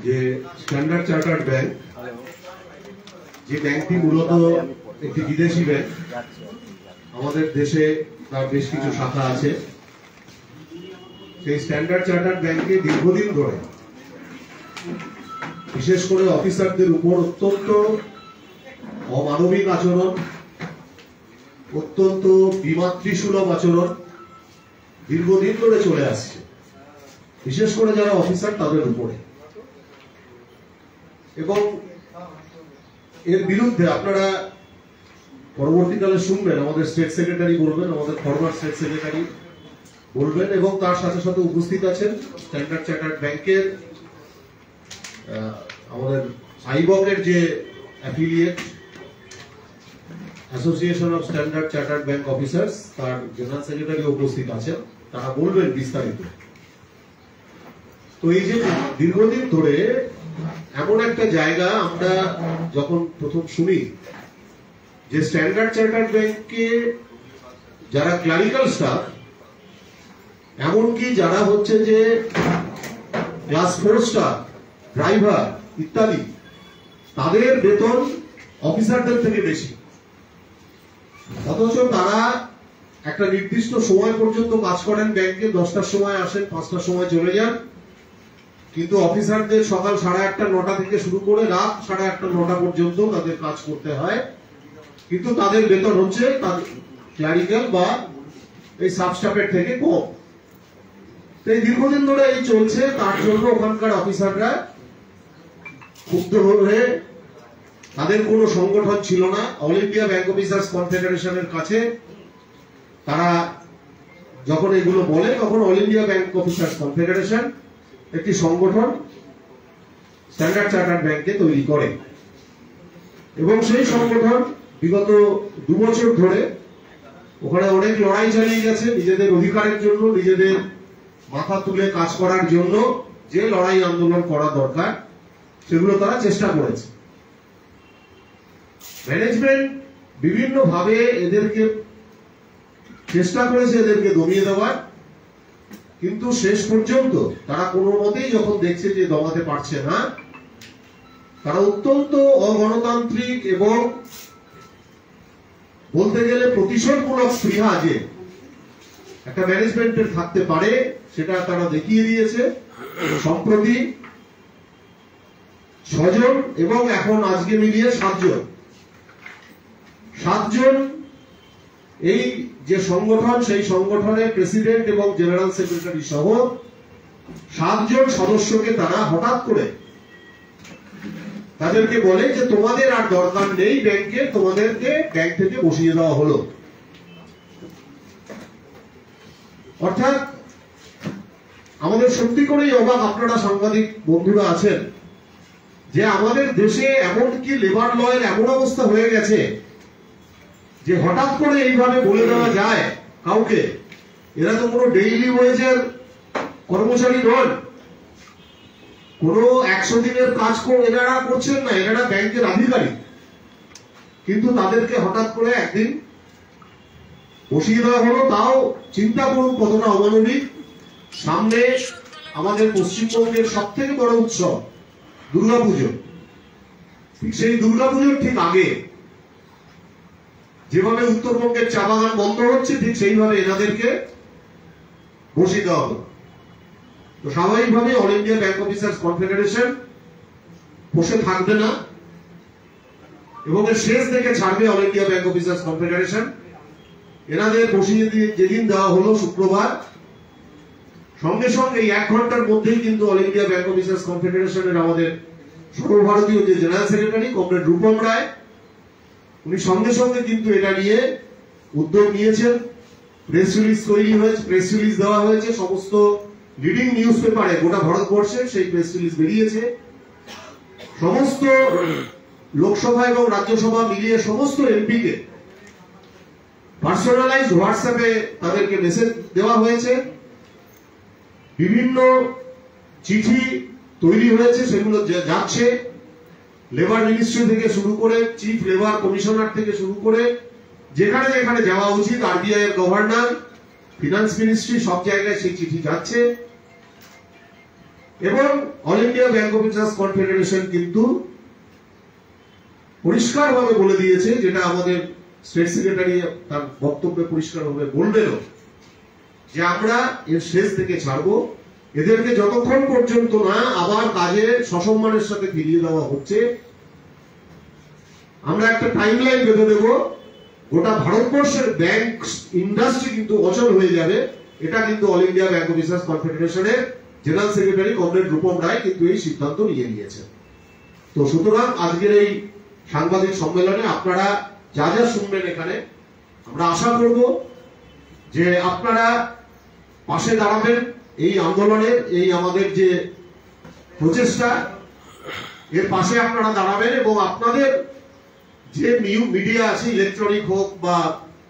যে standard chartered bank, যে ব্যাংকটি মূলত একটি বিদেশি ব্যাংক, আমাদের দেশে তার বেশ কিছু শাখা আছে। সেই স্ট্যান্ডার্ড চার্টার্ড ব্যাংকে দীর্ঘদিন ধরে বিশেষ করে অফিসারদের উপর অত্যন্ত অমানবিক আচরণ, অত্যন্ত বিমাতৃসুলভ আচরণ দীর্ঘদিন ধরে চলে আসছে, বিশেষ করে যারা অফিসার তাদের উপরে। এবং এর বিরুদ্ধে আপনারা পরবর্তীকালে শুনবেন, আমাদের স্টেট সেক্রেটারি বলবেন, আমাদের ফরমার স্টেট সেক্রেটারি বলবেন, এবং তার সাথে সাথে উপস্থিত আছেন স্ট্যান্ডার্ড চার্টার্ড ব্যাংকের আমাদের আইবকের যে affiliate association of standard chartered bank officers, তার জেনারেল সেক্রেটারি উপস্থিত আছেন, তারা বলবেন বিস্তারিত। তো এই যে দীর্ঘদিন ধরে এমন একটা জায়গা আমরা যখন প্রথম শুনি যে স্ট্যান্ডার্ড চার্টার্ড ব্যাংকে যারা ক্লারিক্যাল স্টাফ, এমনকি যারা হচ্ছে যে ক্লাস 4 স্টাফ, ড্রাইভার ইত্যাদি, তাদের বেতন অফিসারদের থেকে বেশি, অথচ তারা একটা নির্দিষ্ট সময় পর্যন্ত কাজ করেন ব্যাংকে, 10টার সময় আসেন, 5টার সময় চলে যান। কিন্তু অফিসারদের সকাল 8:30 9টা থেকে শুরু করে রাত 8:30 9টা পর্যন্ত তাদের কাজ করতে হয়, কিন্তু তাদের বেতন হচ্ছে ক্লারিক্যাল বা এই সাব স্টাফের থেকে কম। এই দীর্ঘদিন ধরে এই চলছে, তার জন্য ওখানকার অফিসাররা ক্ষুব্ধ হয়ে, তাদের কোনো সংগঠন ছিল না, অল ইন্ডিয়া ব্যাংক অফিসার্স কনফেডারেশনের কাছে তারা যখন এগুলো বলে, তখন all India bank officers confederation একটি সংগঠন স্ট্যান্ডার্ড চার্টার্ড ব্যাংকে তৈরি করে, এবং সেই সংগঠন বিগত 2 বছর ধরে ওখানে অনেক লড়াই চালিয়ে গেছে নিজেদের অধিকারের জন্য, নিজেদের মাথা তুলে কাজ করার জন্য যে লড়াই আন্দোলন করা দরকার সেগুলো তারা চেষ্টা করেছে। ম্যানেজমেন্ট বিভিন্ন ভাবে এদেরকে চেষ্টা করেছে এদেরকে দমিয়ে দেওয়ার, কিন্তু শেষ পর্যন্ত তারা কোনো মতেই যখন দেখছে যে দমাতে পারছে না, তারা অত্যন্ত অগণতান্ত্রিক এবং বলতে গেলে প্রতিশোধমূলক স্পৃহা যে একটা ম্যানেজমেন্টের থাকতে পারে সেটা তারা দেখিয়ে দিয়েছে। সম্প্রতি 6 জন এবং এখন আজকে মিলিয়ে 7 জন এই যে সংগঠন, সেই সংগঠনের প্রেসিডেন্ট এবং জেনারেল সেক্রেটারি সহ 7 জন সদস্যকে তারা হঠাৎ করে তাদেরকে বলে যে তোমাদের আর দরকার নেই ব্যাংকে, তোমাদেরকে ব্যাংক থেকে বসিয়ে দেওয়া হলো। অর্থাৎ আমাদের সত্যি করেই অবাক, আপনারা সাংবাদিক বন্ধুরা আছেন, যে আমাদের দেশে এমনকি লেবার লয়ের এমন অবস্থা হয়ে গেছে যে হঠাৎ করে এইভাবে বলে দেওয়া যায় কাউকে, এরা তো কোনো ডেইলি ওয়েজের কর্মচারী নন, কোন 100 দিনের কাজ এনারা করছেন না, এনারা ব্যাংকের আধিকারিক, কিন্তু তাদেরকে হঠাৎ করে একদিন বসিয়ে দেওয়া হলো। তাও চিন্তা করুন কতটা অমানবিক। সামনে আমাদের পশ্চিমবঙ্গের সব থেকে বড় উৎসব দুর্গাপুজো, সেই দুর্গাপুজোর ঠিক আগে যেভাবে উত্তরবঙ্গের চা বাগান বন্ধ হচ্ছে, ঠিক সেইভাবে এনাদেরকে বসিয়ে দেওয়া হলো। তো স্বাভাবিকভাবে all India bank officers confederation বসে থাকবে না, এবং এর শেষ দেখে ছাড়বে all India bank officers confederation. এনাদের বসিয়ে দিয়ে যেদিন দেওয়া হলো শুক্রবার, সঙ্গে সঙ্গে এই 1 ঘন্টার মধ্যেই কিন্তু অল ইন্ডিয়া ব্যাংক অফিসার্স কনফেডারেশনের আমাদের সর্বভারতীয় যে জেনারেল সেক্রেটারি কমরেড রূপম রায়, উনি সঙ্গে সঙ্গে কিন্তু এটা নিয়ে উদ্যোগ নিয়েছেন। প্রেস রিলিজ তৈরি হয়েছে, প্রেস রিলিজ দেওয়া হয়েছে সমস্ত লিডিং নিউজ পেপারে গোটা ভারতবর্ষে, সেই প্রেস রিলিজ বেরিয়েছে। সমস্ত লোকসভা এবং রাজ্যসভা মিলিয়ে সমস্ত এমপিকে পার্সোনালাইজড হোয়াটসঅ্যাপে তাদেরকে মেসেজ দেওয়া হয়েছে, বিভিন্ন চিঠি তৈরি হয়েছে, সেগুলো যাচ্ছে লেবার মিনিস্ট্রি থেকে শুরু করে চিফ লেবার কমিশনার থেকে শুরু করে যেখানে যেখানে যাওয়া উচিত, আরবিআই এর গভর্নর, ফিনান্স মিনিস্ট্রি, সব জায়গায় সেই চিঠি যাচ্ছে। এবং all India bank officers confederation কিন্তু পরিষ্কারভাবে বলে দিয়েছে, যেটা আমাদের স্টেট সেক্রেটারি তার বক্তব্যে পরিষ্কারভাবে বলবেনও, যে আমরা এর শেষ থেকে ছাড়বো এদেরকে যতক্ষণ পর্যন্ত না আবার কাজে সসম্মানের সাথে ফিরিয়ে দেওয়া হচ্ছে। আমরা একটা টাইমলাইন বেঁধে দেব, গোটা ভারতবর্ষের ব্যাংক ইন্ডাস্ট্রি কিন্তু অচল হয়ে যাবে। এটা কিন্তু অল ইন্ডিয়া ব্যাংক অফিসার্স কনফেডারেশনের general secretary comrade Rupam Roy কিন্তু এই সিদ্ধান্ত নিয়ে নিয়েছেন। তো সুতরাং আজকের এই সাংবাদিক সম্মেলনে আপনারা যা যা শুনবেন এখানে, আমরা আশা করব যে আপনারা পাশে দাঁড়াবেন এই আন্দোলনের, এই আমাদের যে প্রচেষ্টা, এর পাশে আপনারা দাঁড়াবেন এবং আপনাদের যে মিডিয়া আছে, ইলেকট্রনিক হোক বা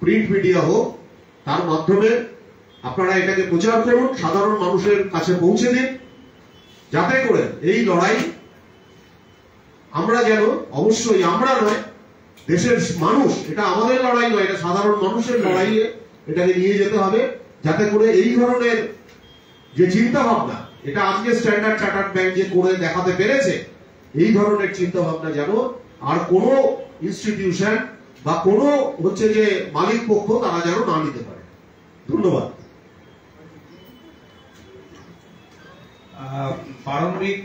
প্রিন্ট মিডিয়া হোক, তার মাধ্যমে আপনারা এটাকে প্রচার করুন, সাধারণ মানুষের কাছে পৌঁছে দিন, যাতে করে এই লড়াই আমরা যেন, অবশ্যই আমরা নয়, দেশের মানুষ, এটা আমাদের লড়াই নয়, এটা সাধারণ মানুষের লড়াইয়ে এটাকে নিয়ে যেতে হবে, যাতে করে এই ধরনের যে চিন্তা ভাবনা, এটা আজকে স্ট্যান্ডার্ড চার্টার্ড ব্যাংক যে করে দেখাতে পেরেছে, এই ধরনের চিন্তা ভাবনা যেন আর কোনো ইনস্টিটিউশন বা কোনো হচ্ছে যে মালিক পক্ষ তারা যেন না নিতে পারে। ধন্যবাদ। প্রারম্ভিক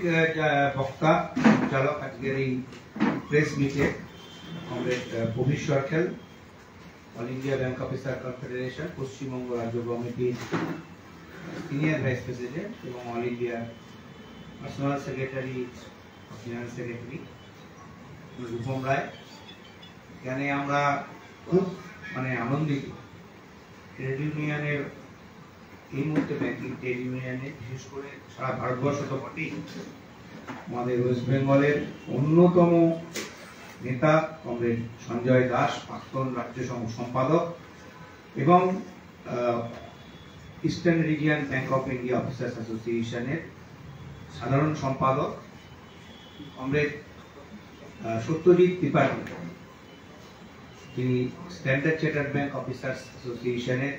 বক্তা চালক আজকের এই প্রেস মিটে comrade Prabir Sarkar, all India bank officer confederation Paschimbanga রাজ্য কমিটির সিনিয়র ভাইস প্রেসিডেন্ট এবং all India personnel secretary, general secretary Rupam Roy. এখানে আমরা খুব আনন্দিত, ট্রেড ইউনিয়নের এই মুহূর্তে ব্যাংকিং ট্রেড ইউনিয়নে, বিশেষ করে সারা ভারতবর্ষ তো বটেই, আমাদের ওয়েস্ট বেঙ্গলের অন্যতম নেতা কমরেড সঞ্জয় দাস, প্রাক্তন রাজ্য সম্পাদক এবং eastern region bank of India officers অ্যাসোসিয়েশনের সাধারণ সম্পাদক কমরেড সত্যজিৎ ত্রিপাঠী, তিনি স্ট্যান্ডার্ড চার্টার্ড ব্যাংক অফিসার্স অ্যাসোসিয়েশনের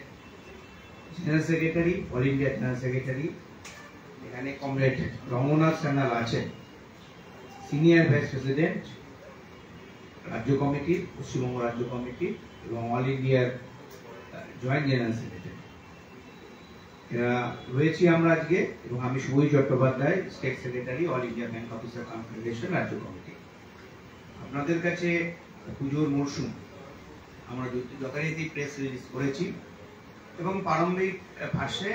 general secretary, all India general secretary. এখানে কমরেড রমনাথ সান্যাল আছেন, সিনিয়র ভাইস প্রেসিডেন্ট রাজ্য কমিটির, পশ্চিমবঙ্গ রাজ্য কমিটির এবং অল ইন্ডিয়ার জয়েন্ট জেনারেল সেক্রেটারি। এরা রয়েছি আমরা আজকে, এবং আমি Subhoy Chattopadhyay, state secretary, all India bank officer confederation রাজ্য কমিটি। আপনাদের কাছে পুজোর মরশুম আমরা যথারীতি প্রেস রিলিজ করেছি এবং প্রারম্ভিক ভাষে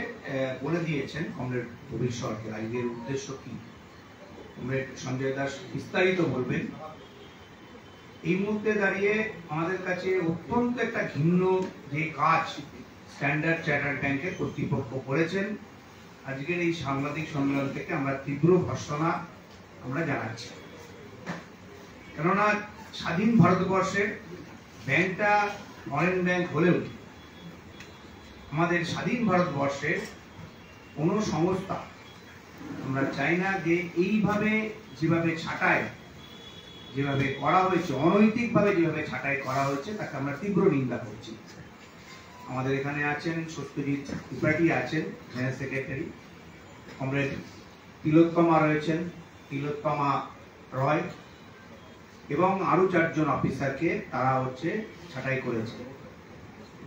বলে দিয়েছেন কমরেড প্রবীর সরকার আজকের উদ্দেশ্য কি। কমরেড সঞ্জয় দাস বিস্তারিত বলবেন। এই মুহূর্তে দাঁড়িয়ে আমাদের কাছে অত্যন্ত একটা ঘিন্ন যে কাজ স্ট্যান্ডার্ড চার্টার্ড ব্যাংকের কর্তৃপক্ষ করেছেন, আজকের এই সাংবাদিক সম্মেলন থেকে আমরা তীব্র ভর্ৎসনা আমরা জানাচ্ছি। কেননা স্বাধীন ভারতবর্ষের ব্যাংকটা ফরেন ব্যাংক হলেও আমাদের স্বাধীন ভারতবর্ষের কোন সংস্থা আমরা চাই না যে এইভাবে যেভাবে ছাঁটাই যেভাবে করা হয়েছে, অনৈতিকভাবে যেভাবে ছাঁটাই করা হয়েছে, তাকে আমরা তীব্র নিন্দা করছি। আমাদের এখানে আছেন সত্যজিৎ ত্রিপাঠী, আছেন জেনারেল সেক্রেটারি, কমরেড তিলোত্তমা রয়েছেন, তিলোত্তমা রয়, এবং আরো 4 জন অফিসারকে তারা ছাঁটাই করেছে।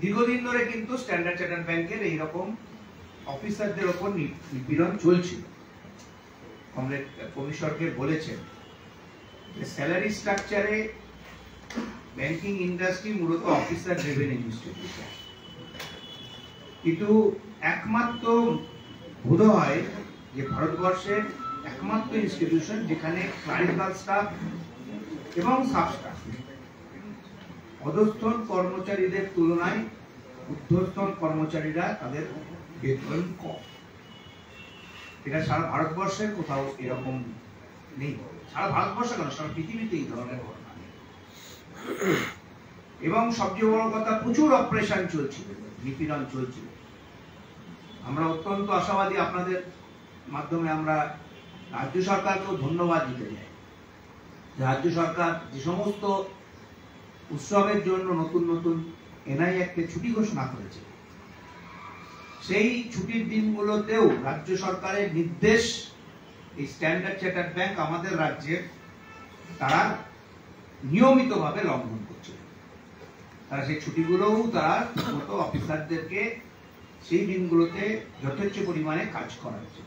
দীর্ঘদিন ধরে কিন্তু স্ট্যান্ডার্ড চার্টার্ড ব্যাংকের এইরকম অফিসারদের ওপর নিপীড়ন চলছিল। কমরেড প্রবীর সরকার বলেছেন যে স্যালারি স্ট্রাকচারে ব্যাংকিং ইন্ডাস্ট্রি মূলত অফিসার ড্রিভেন ইনস্টিটিউশন, কিন্তু একমাত্র বোধ হয় যে ভারতবর্ষের একমাত্র ইনস্টিটিউশন যেখানে ক্লারিক্যাল স্টাফ এবং সাব স্টাফ অধস্থন কর্মচারীদের তুলনায় ঊর্ধ্বতন কর্মচারীরা তাদের বেতন কম। এটা সারা ভারতবর্ষের কোথাও এরকম নেই, সারা ভারতবর্ষ কেন সারা পৃথিবীতে এই ধরনের ঘটনা নেই। এবং সবচেয়ে বড় কথা, প্রচুর অপারেশন চলছিল, নিপীড়ন চলছিল। আমরা অত্যন্ত আশাবাদী, আপনাদের মাধ্যমে আমরা রাজ্য সরকারকেও ধন্যবাদ দিতে চাই। রাজ্য সরকার যে সমস্ত উৎসবের জন্য নতুন নতুন এনআই অ্যাক্টে ছুটি ঘোষণা করেছে, সেই ছুটির দিনগুলোতেও রাজ্য সরকারের নির্দেশ এই স্ট্যান্ডার্ড চার্টার্ড ব্যাংক আমাদের রাজ্যের তারা নিয়মিতভাবে লঙ্ঘন করছে। তারা সেই ছুটিগুলোও তারা মতো অফিসারদেরকে সেই দিনগুলোতে যথেচ্ছ পরিমাণে কাজ করাচ্ছে।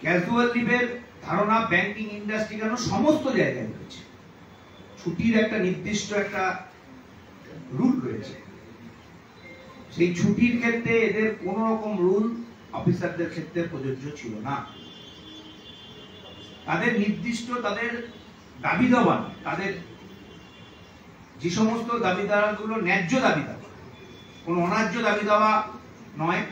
ক্যাজুয়াল লিভের ধারণা ব্যাংকিং ইন্ডাস্ট্রি কেন সমস্ত জায়গায় রয়েছে। ছুটির একটা নির্দিষ্ট একটা রুল রয়েছে, সেই ছুটির ক্ষেত্রে এদের কোন রকম রুল অফিসারদের ক্ষেত্রে প্রযোজ্য ছিল না। তাদের নির্দিষ্ট তাদের দাবি দাওয়া, তাদের যে সমস্ত দাবি দাওয়াগুলো ন্যায্য দাবি দাওয়া, কোন অন্যায্য দাবি দাওয়া নয়,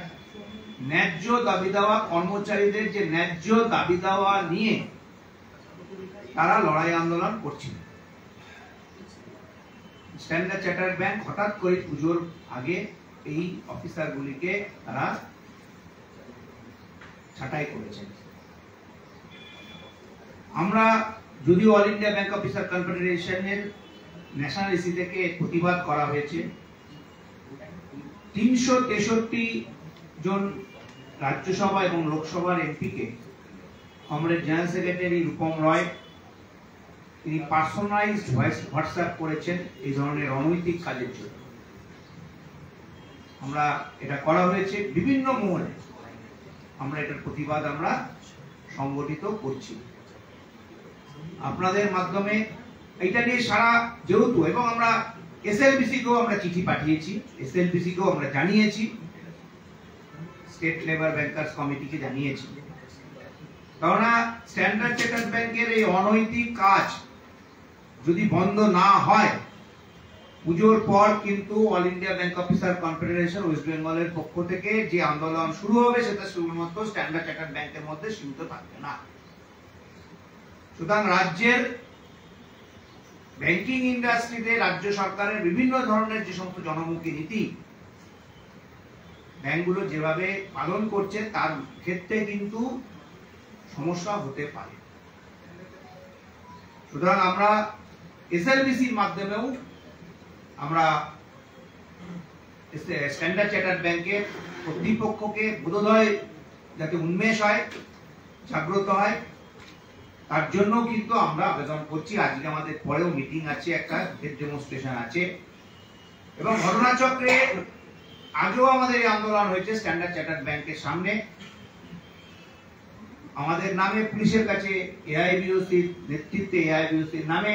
ন্যায্য দাবি দেওয়া, কর্মচারীদের যে ন্যায্য দাবি দেওয়া নিয়ে তারা লড়াই আন্দোলন করছিল। স্ট্যান্ডার্ড চার্টার্ড ব্যাংক হঠাৎ করে পুজোর আগে এই অফিসারগুলিকে তারা ছাঁটাই করেছেন। আমরা যদিও অল ইন্ডিয়া ব্যাংক অফিসার কনফেডারেশনের ন্যাশনাল এসি থেকে প্রতিবাদ করা হয়েছে, 363 জন রাজ্যসভা এবং লোকসভার এমপিকে comrade general secretary Rupam Roy তিনি পার্সোনালাইজড হোয়াটসঅ্যাপ করেছেন এই ধরনের অনৈতিক কাজের জন্য। আমরা এটা করা হয়েছে বিভিন্ন মহলে, আমরা এটার প্রতিবাদ আমরা সংগঠিত করছি আপনাদের মাধ্যমে। এটা নিয়ে সারা যেহেতু এবং আমরা এসএলবিসি কেও আমরা চিঠি পাঠিয়েছি, এসএলবিসি কেও আমরা জানিয়েছি, স্টেট লেবার ব্যাংকার্স কমিটিকে জানিয়েছি। কেননা স্ট্যান্ডার্ড চার্টার্ড ব্যাংকের এই অনৈতিক কাজ যদি বন্ধ না হয়, পুজোর পর কিন্তু all India bank officer confederation West বেঙ্গলের পক্ষ থেকে যে আন্দোলন শুরু হবে সেটা শুধুমাত্র স্ট্যান্ডার্ড চার্টার্ড ব্যাংকের মধ্যে সীমিত থাকবে না। সুতরাং রাজ্যের ব্যাংকিং ইন্ডাস্ট্রিতে রাজ্য সরকারের বিভিন্ন ধরনের যে সমস্ত জনমুখী নীতি ব্যাংকগুলো যেভাবে পালন করছে তার ক্ষেত্রে কিন্তু সমস্যা হতে পারে। সুতরাং আমরা এসএলবিসির মাধ্যমেও আমরা স্ট্যান্ডার্ড চার্টার্ড ব্যাংকের কর্তৃপক্ষকে বোধোদয় যাতে উন্মেষ হয়, জাগ্রত হয়, তার জন্য কিন্তু আমরা আবেদন করছি। আজকে আমাদের পরেও মিটিং আছে, একটা ডেমনস্ট্রেশন আছে, এবং ঘটনাচক্রে আগেও আমাদের এই আন্দোলন হয়েছে স্ট্যান্ডার্ড চার্টার্ড ব্যাংকের সামনে। আমাদের নামে পুলিশের কাছে এআইবিওসির নেতৃত্বে, এআইবিওসির নামে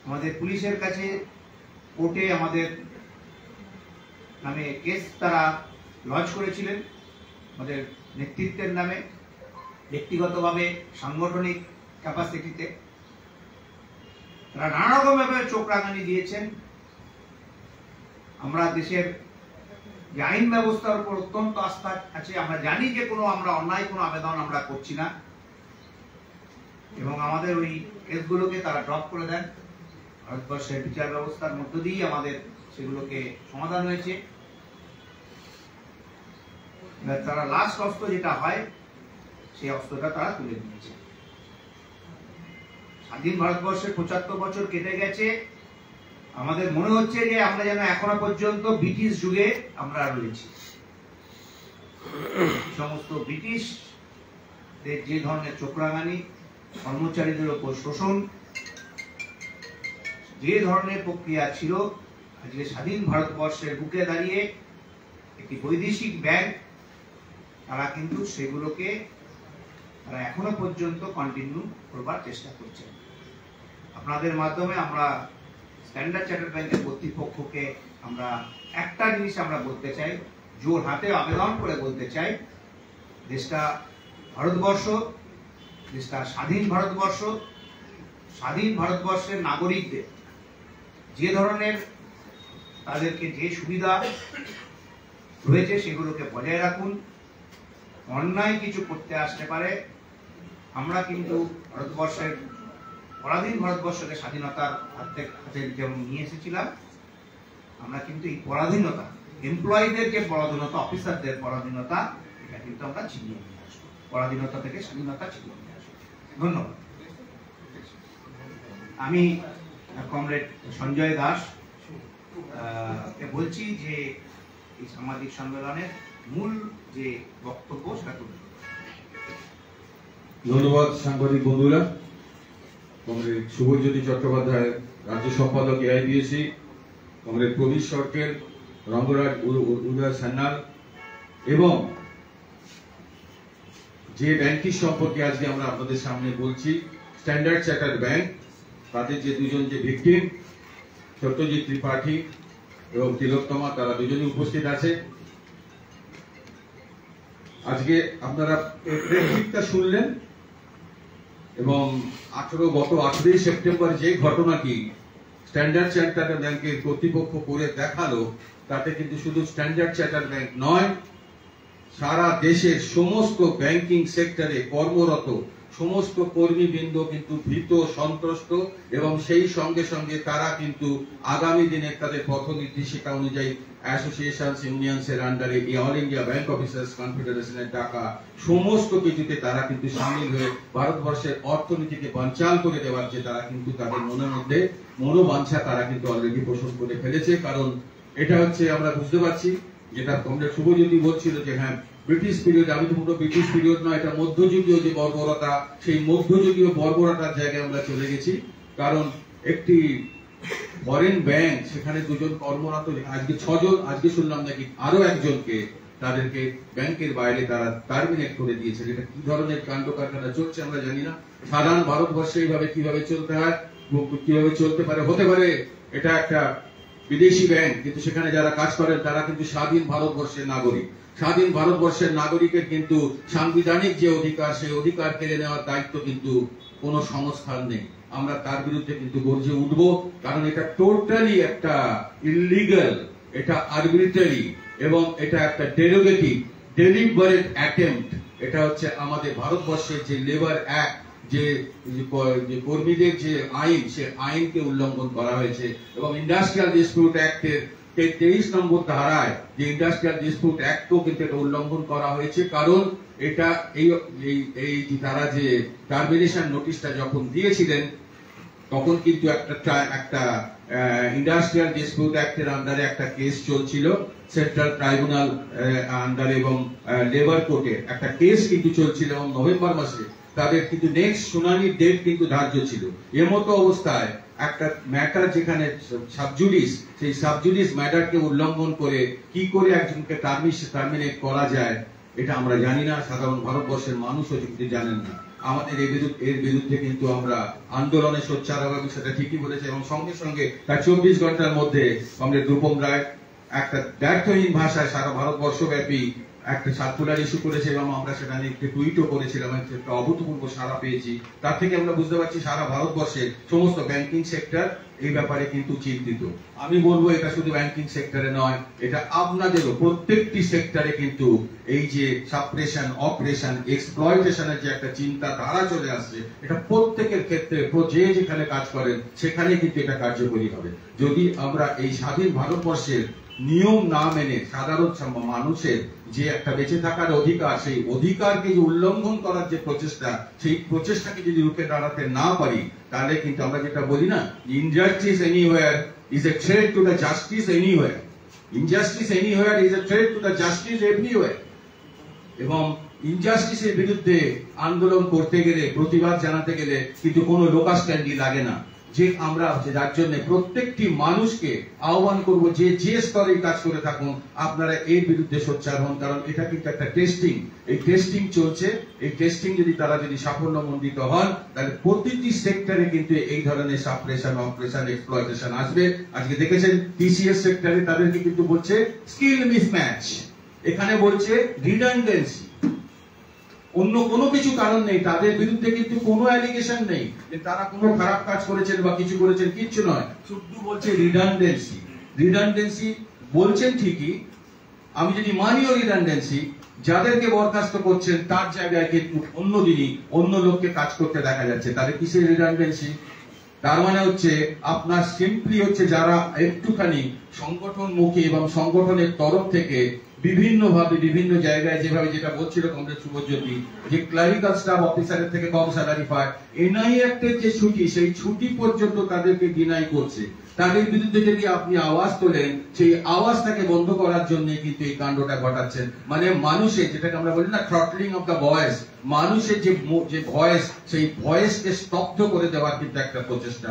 আমাদের পুলিশের কাছে কোর্টে আমাদের নামে কেস তারা লজ করেছিলেন, আমাদের নেতৃত্বের নামে, ব্যক্তিগতভাবে সাংগঠনিক ক্যাপাসিটিতে তারা নানা রকম ভাবে চোখ রাঙানি দিয়েছেন। আমরা দেশের যে আইন ব্যবস্থার উপর অত্যন্ত আস্থা আছে, আমরা জানি যে আমরা অন্যায় কোনো আবেদন আমরা করছি না, এবং আমাদের ওই কেসগুলোকে তারা ড্রপ করে দেন। ভারতবর্ষের বিচার ব্যবস্থার মধ্য দিয়ে আমাদের সেগুলোকে সমাধান হয়েছে। তারা লাস্ট অস্ত্র যেটা হয় সেই অস্ত্রটা তারা তুলে নিয়েছে। স্বাধীন ভারতবর্ষের 75 বছর কেটে গেছে, আমাদের মনে হচ্ছে যে আমরা যেন এখনো পর্যন্ত ব্রিটিশ যুগে আমরা রয়েছি। সমস্ত ব্রিটিশদের যে ধরনের চোখরাঙানি, কর্মচারীদের উপর শোষণ, যে ধরনের প্রক্রিয়া ছিল, আজকে স্বাধীন ভারতবর্ষের বুকে দাঁড়িয়ে একটি বৈদেশিক ব্যাংক তারা কিন্তু সেগুলোকে তারা এখনো পর্যন্ত কন্টিনিউ করবার চেষ্টা করছে। আপনাদের মাধ্যমে আমরা স্ট্যান্ডার্ড চার্টার্ড ব্যাংকের কর্তৃপক্ষকে আমরা একটা জিনিস আমরা বলতে চাই, জোর হাতে আবেদন করে বলতে চাই, দেশটা ভারতবর্ষ, দেশটা স্বাধীন ভারতবর্ষ, স্বাধীন ভারতবর্ষের নাগরিকদের যে ধরনের তাদেরকে যে সুবিধা রয়েছে সেগুলোকে বজায় রাখুন। অন্যায় কিছু করতে আসতে পারে, আমরা কিন্তু ভারতবর্ষের পরাধীন ভারতবর্ষকে স্বাধীনতার হাতে যেমন নিয়ে এসেছিলাম, আমরা কিন্তু এই পরাধীনতা, এমপ্লয়ীদের যে পরাধীনতা, অফিসারদের পরাধীনতা, এটা কিন্তু আমরা ছিনিয়ে নিয়ে আসবো। পরাধীনতা থেকে স্বাধীনতা ছিনিয়ে নিয়ে আসবো। ধন্যবাদ। আমি কমরেড সঞ্জয় দাস বলছি যে এই সামাজিক সম্মেলনের মূল যে বক্তব্য সেটা তুলে ধন্যবাদ সাংবাদিক বন্ধুরা। কমরেড শুভজ্যোতি চট্টোপাধ্যায়, রাজ্য সম্পাদক এআইডিএসি, কমরেড প্রবীর সরকার, রঙ্গরাজ উদয় সান্যাল, এবং যে ব্যাংকটির সম্পর্কে আজকে আমরা আপনাদের সামনে বলছি, স্ট্যান্ডার্ড চার্টার্ড ব্যাংক, তাদের যে দুজন যে ভিকটিম, সত্যজিৎ ত্রিপাঠী এবং তিলোত্তমা, তারা দুজনই উপস্থিত আছে। আজকে আপনারা প্রেক্ষিতটা শুনলেন এবং গত 18 সেপ্টেম্বর যে ঘটনাটি স্ট্যান্ডার্ড চার্টার্ড ব্যাংকের কর্তৃপক্ষ করে দেখালো, তাতে কিন্তু শুধু স্ট্যান্ডার্ড চার্টার্ড ব্যাংক নয়, সারা দেশের সমস্ত ব্যাংকিং সেক্টরে কর্মরত সমস্ত কর্মীবৃন্দ কিন্তু ভীত, সন্ত্রস্ত, এবং সেই সঙ্গে সঙ্গে তারা কিন্তু আগামী দিনে তাদের পথ নির্দেশিকা অনুযায়ী অ্যাসোসিয়েশন ইউনিয়নসের আন্ডারে অল ইন্ডিয়া ব্যাংক অফিসার্স কনফেডারেশনের ডাকা সমস্ত কিছুতে তারা কিন্তু সামিল হয়ে ভারতবর্ষের অর্থনীতিকে বানচাল করে দেওয়ার যে তারা কিন্তু তাদের মনের মধ্যে মনোবাঞ্ছা তারা কিন্তু অলরেডি পোষণ করে ফেলেছে। কারণ এটা হচ্ছে আমরা বুঝতে পারছি, যেটা কমরেড শুভজ্যোতি বলছিল যে হ্যাঁ ব্রিটিশ পিরিয়ড, আমি তো পুরো ব্রিটিশ পিরিয়ড নয়, এটা মধ্যযুগীয় যে বর্বরতা, সেই মধ্যযুগীয় বর্বরতার জায়গায় আমরা চলে গেছি। কারণ একটি ফরেন ব্যাংক, সেখানে দুজন কর্মরত, আজকে 6 জন, আজকে শুনলাম নাকি আরো একজনকে তাদেরকে ব্যাংকের বাইরে তারা টার্মিনেট করে দিয়েছে। যেটা কি ধরনের কাণ্ড কারখানা চলছে আমরা জানি না। সাধারণ ভারতবর্ষে এইভাবে কিভাবে চলতে হয়, কিভাবে চলতে পারে, হতে পারে এটা একটা বিদেশি ব্যাংক, কিন্তু সেখানে যারা কাজ করেন তারা কিন্তু স্বাধীন ভারতবর্ষের নাগরিক। স্বাধীন ভারতবর্ষের নাগরিকের কিন্তু সাংবিধানিক যে অধিকার, সেই অধিকার কেড়ে নেওয়ার দায়িত্ব কিন্তু কোন সংস্থার নেই। আমরা তার বিরুদ্ধে কিন্তু গর্জে উঠবো, কারণ এটা টোটালি একটা ইলিগাল, এটা আরবিট্রারি, এবং এটা একটা ডেরোগেটিভ ডেলিবারেট অ্যাটেম্প্ট। এটা হচ্ছে আমাদের ভারতবর্ষের যে লেবার অ্যাক্ট, যে কর্মীদের যে আইন, সে আইনকে উল্লঙ্ঘন করা হয়েছে। এবং ইন্ডাস্ট্রিয়াল ডিসপিউট অ্যাক্টের 23 নম্বর ধারায় যে ইন্ডাস্ট্রিয়াল ডিসপিউট অ্যাক্টও কিন্তু এটা উল্লঙ্ঘন করা হয়েছে। কারণ এটা এই তারা যে টার্মিনেশন নোটিশটা যখন দিয়েছিলেন, তখন কিন্তু একটা ইন্ডাস্ট্রিয়াল ডিসপিউট অ্যাক্টের আন্ডারে একটা কেস চলছিল সেন্ট্রাল ট্রাইব্যুনাল আন্ডারে, এবং লেবার কোর্টে একটা কেস কিন্তু চলছিল, এবং নভেম্বর মাসে তাদের কিন্তু নেক্সট শুনানির ডেট কিন্তু ধার্য ছিল। এর মতো অবস্থায় একটা ম্যাটার যেখানে সাবজুডিস, সেই সাবজুডিস ম্যাটারকে উল্লঙ্ঘন করে কি করে একজনকে টার্মিনেট করা যায়, এটা আমরা জানি না, সাধারণ ভারতবর্ষের মানুষও কিন্তু জানেন না। আমাদের এর বিরুদ্ধে কিন্তু আমরা আন্দোলনে সোচ্চার হওয়া, সেটা ঠিকই বলেছে, এবং সঙ্গে সঙ্গে তার 24 ঘন্টার মধ্যে আমাদের রূপম রায় একটা ব্যর্থহীন ভাষায় সারা ভারতবর্ষ ব্যাপী একটা সার্কুলার ইস্যু করেছে, এবং আমরা সেটা নিয়ে একটি টুইটও করেছিলাম, একটা অভূতপূর্ব সাড়া পেয়েছি। তার থেকে আমরা বুঝতে পারছি সারা ভারতবর্ষে সমস্ত ব্যাংকিং সেক্টর এই ব্যাপারে কিন্তু চিন্তিত। আমি বলবো এটা শুধু ব্যাংকিং সেক্টরে নয়, এটা আপনাদেরও প্রত্যেকটি সেক্টরে কিন্তু এই যে সাপ্রেশন, অপারেশন, এক্সপ্লয়টেশনের যে একটা চিন্তা ধারা চলে আসছে, এটা প্রত্যেকের ক্ষেত্রে যে যেখানে কাজ করেন সেখানে কিন্তু এটা কার্যকরী হবে। যদি আমরা এই স্বাধীন ভারতবর্ষের নিয়ম না মেনে সাধারণ মানুষের যে একটা বেঁচে থাকার অধিকার, সেই অধিকারকে যে উল্লঙ্ঘন করার যে প্রচেষ্টা, সেই প্রচেষ্টাকে যদি রুখে দাঁড়াতে না পারি, তাহলে কিন্তু আমরা যেটা বলি না, injustice anywhere is a threat to the justice anywhere, injustice anywhere is a threat to the justice everywhere. এবং ইনজাস্টিসের বিরুদ্ধে আন্দোলন করতে গেলে, প্রতিবাদ জানাতে গেলে কিন্তু কোনো লোকাস্ট্যান্ডি লাগে না। যে আমরা যার জন্য প্রত্যেকটি মানুষকে আহ্বান করব, যে স্তরে কাজ করে থাকুন, আপনারা এর বিরুদ্ধে সোচ্চার হন। কারণ এটা কিন্তু একটা টেস্টিং, এই টেস্টিং চলছে। এই টেস্টিং যদি সাফল্যমণ্ডিত হন, তাহলে প্রতিটি সেক্টরে কিন্তু এই ধরনের সাপ্রেশন, অপারেশন, এক্সপ্লয়টেশন আসবে। আজকে দেখেছেন টিসিএস সেক্টরে তাদেরকে কিন্তু বলছে স্কিল মিসম্যাচ, এখানে বলছে রিডান্ডেন্সি, অন্য কোনো কিছু কারণ নেই। তাদের বিরুদ্ধে কিন্তু কোনো অ্যালিগেশন নেই যে তারা কোনো খারাপ কাজ করেছেন বা কিছু করেছেন, কিচ্ছু নয়, শুধু বলছে রিডান্ডেন্সি। রিডান্ডেন্সি বলছেন ঠিকই, আমি যদি মানিও রিডান্ডেন্সি, যাদেরকে বরখাস্ত করছেন তার জায়গায় কিন্তু অন্যদিনই অন্য লোককে কাজ করতে দেখা যাচ্ছে, তাহলে কিসের রিডান্ডেন্সি? তার মানে হচ্ছে আপনার সিম্পলি হচ্ছে যারা একটুখানি সংগঠনমুখী এবং সংগঠনের তরফ থেকে বিভিন্নভাবে বিভিন্ন জায়গায় যেভাবে যেটা বলছিল কমরেড শুভজ্যোতি, যে ক্লারিক্যাল স্টাফ অফিসারের থেকে কম স্যালারি পায়, এনআই অ্যাক্টের যে ছুটি, সেই ছুটি পর্যন্ত তাদেরকে ডিনাই করছে। তাদের বিরুদ্ধে যদি আপনি আওয়াজ তোলেন, সেই আওয়াজটাকে বন্ধ করার জন্য কিন্তু এই কাণ্ডটা ঘটাচ্ছেন। মানে মানুষের, যেটাকে আমরা বলি না থ্রটলিং অফ দ্য ভয়েস, মানুষের যে ভয়েস, সেই ভয়েসকে স্তব্ধ করে দেওয়ার কিন্তু একটা প্রচেষ্টা।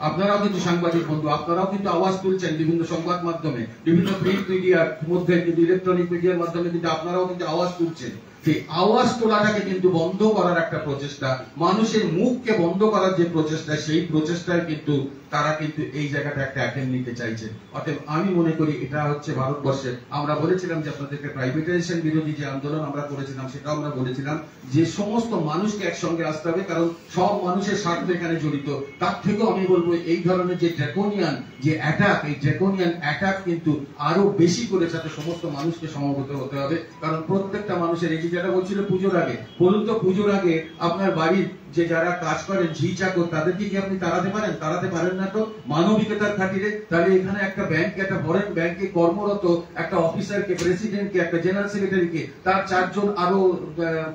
আপনারাও কিন্তু সাংবাদিক বন্ধু, আপনারাও কিন্তু আওয়াজ তুলছেন বিভিন্ন সংবাদ মাধ্যমে, বিভিন্ন প্রিন্ট মিডিয়ার মধ্যে, কিন্তু ইলেকট্রনিক মিডিয়ার মাধ্যমে কিন্তু আপনারাও কিন্তু আওয়াজ তুলছেন। সেই আওয়াজ তোলাটাকে কিন্তু বন্ধ করার একটা প্রচেষ্টা, মানুষের মুখকে বন্ধ করার যে প্রচেষ্টা, সেই প্রচেষ্টায় কিন্তু তারা কিন্তু এই জায়গাটা একটা অ্যাটেম্প নিতে চাইছে। অতএব আমি মনে করি এটা হচ্ছে ভারতবর্ষে, আমরা বলেছিলাম যে আপনাদেরকে প্রাইভেটাইজেশন বিরোধী যে আন্দোলন আমরা করেছিলাম, সেটাও আমরা বলেছিলাম যে সমস্ত মানুষকে একসঙ্গে আসতে হবে, কারণ সব মানুষের স্বার্থ এখানে জড়িত। তার থেকেও আমি বলবো এই ধরনের যে ড্রাকোনিয়ান যে অ্যাটাক, এই ড্রাকোনিয়ান অ্যাটাক কিন্তু আরো বেশি করে সাথে সমস্ত মানুষকে সমবেত হতে হবে। কারণ প্রত্যেকটা মানুষের, এই যেটা বলছিল পুজোর আগে, বলুন তো পুজোর আগে আপনার বাড়ির যে যারা কাজ করেন ঝি চাকর, তাদেরকে কি আপনি তাড়াতে পারেন? তাড়াতে পারেন না তো, মানবিকতার খাতিরে। তাহলে এখানে একটা ব্যাংকে, একটা ফরেন ব্যাংকে কর্মরত একটা অফিসারকে, প্রেসিডেন্টকে, একটা জেনারেল সেক্রেটারিকে, তার 4 জন আরো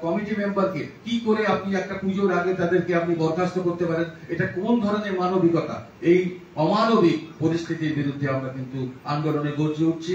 কমিটি মেম্বারকে কি করে আপনি একটা পুজোর আগে তাদেরকে আপনি বরখাস্ত করতে পারেন? এটা কোন ধরনের মানবিকতা? এই অমানবিক পরিস্থিতির বিরুদ্ধে আমরা কিন্তু আন্দোলনে গর্জে উঠছি।